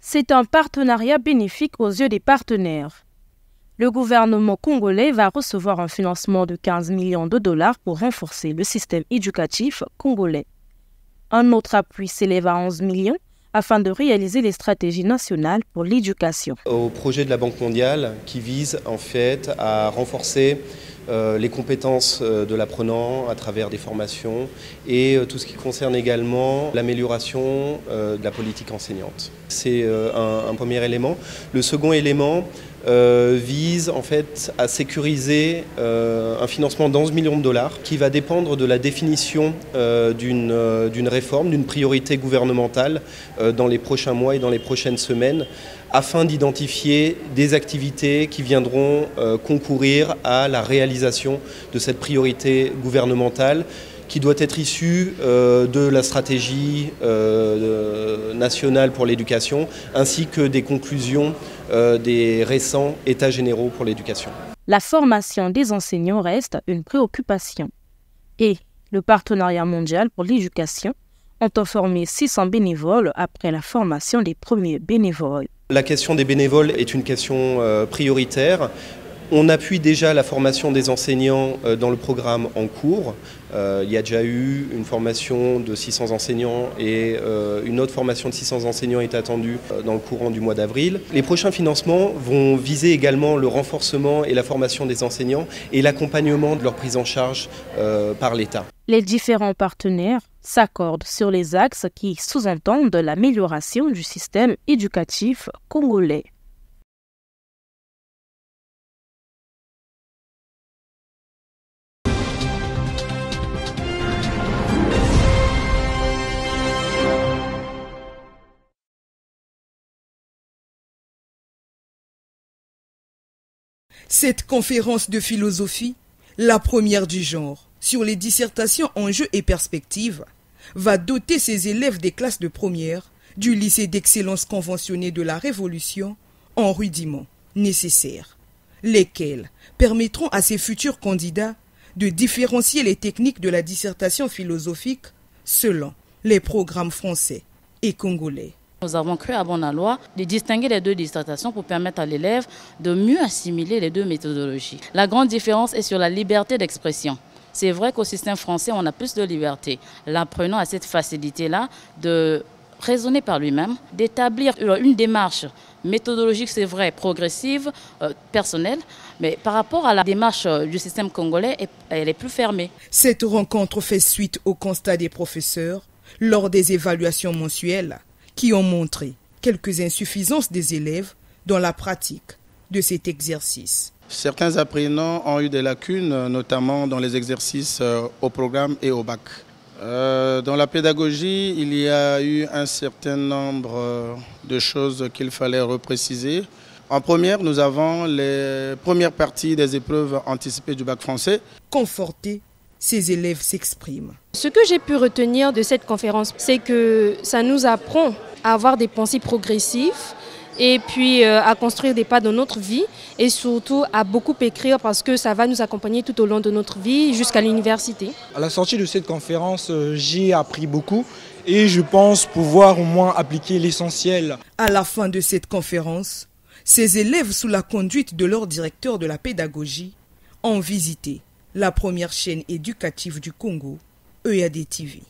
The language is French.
C'est un partenariat bénéfique aux yeux des partenaires. Le gouvernement congolais va recevoir un financement de 15 millions de dollars pour renforcer le système éducatif congolais. Un autre appui s'élève à 11 millions afin de réaliser les stratégies nationales pour l'éducation. Au projet de la Banque mondiale qui vise en fait à renforcer les compétences de l'apprenant à travers des formations et tout ce qui concerne également l'amélioration de la politique enseignante. C'est un premier élément. Le second élément vise en fait à sécuriser un financement d'11 millions de dollars qui va dépendre de la définition d'une réforme, d'une priorité gouvernementale dans les prochains mois et dans les prochaines semaines, afin d'identifier des activités qui viendront concourir à la réalisation de cette priorité gouvernementale qui doit être issue de la stratégie nationale pour l'éducation ainsi que des conclusions des récents États généraux pour l'éducation. La formation des enseignants reste une préoccupation et le partenariat mondial pour l'éducation ont formé 600 bénévoles après la formation des premiers bénévoles. La question des bénévoles est une question prioritaire. On appuie déjà la formation des enseignants dans le programme en cours. Il y a déjà eu une formation de 600 enseignants et une autre formation de 600 enseignants est attendue dans le courant du mois d'avril. Les prochains financements vont viser également le renforcement et la formation des enseignants et l'accompagnement de leur prise en charge par l'État. Les différents partenaires s'accordent sur les axes qui sous-entendent l'amélioration du système éducatif congolais. Cette conférence de philosophie, la première du genre, sur les dissertations enjeux et perspectives, va doter ses élèves des classes de première du lycée d'excellence conventionné de la Révolution en rudiments nécessaires, lesquels permettront à ces futurs candidats de différencier les techniques de la dissertation philosophique selon les programmes français et congolais. Nous avons cru à bon aloi de distinguer les deux dissertations pour permettre à l'élève de mieux assimiler les deux méthodologies. La grande différence est sur la liberté d'expression. C'est vrai qu'au système français, on a plus de liberté. L'apprenant a cette facilité-là de raisonner par lui-même, d'établir une démarche méthodologique, c'est vrai, progressive, personnelle, mais par rapport à la démarche du système congolais, elle est plus fermée. Cette rencontre fait suite au constat des professeurs lors des évaluations mensuelles qui ont montré quelques insuffisances des élèves dans la pratique de cet exercice. Certains apprenants ont eu des lacunes, notamment dans les exercices au programme et au bac. Dans la pédagogie, il y a eu un certain nombre de choses qu'il fallait repréciser. En première, nous avons les premières parties des épreuves anticipées du bac français. Confortés, ces élèves s'expriment. Ce que j'ai pu retenir de cette conférence, c'est que ça nous apprend à avoir des pensées progressives et puis à construire des pas dans notre vie et surtout à beaucoup écrire parce que ça va nous accompagner tout au long de notre vie jusqu'à l'université. À la sortie de cette conférence, j'ai appris beaucoup et je pense pouvoir au moins appliquer l'essentiel. À la fin de cette conférence, ces élèves sous la conduite de leur directeur de la pédagogie ont visité la première chaîne éducative du Congo, EAD TV.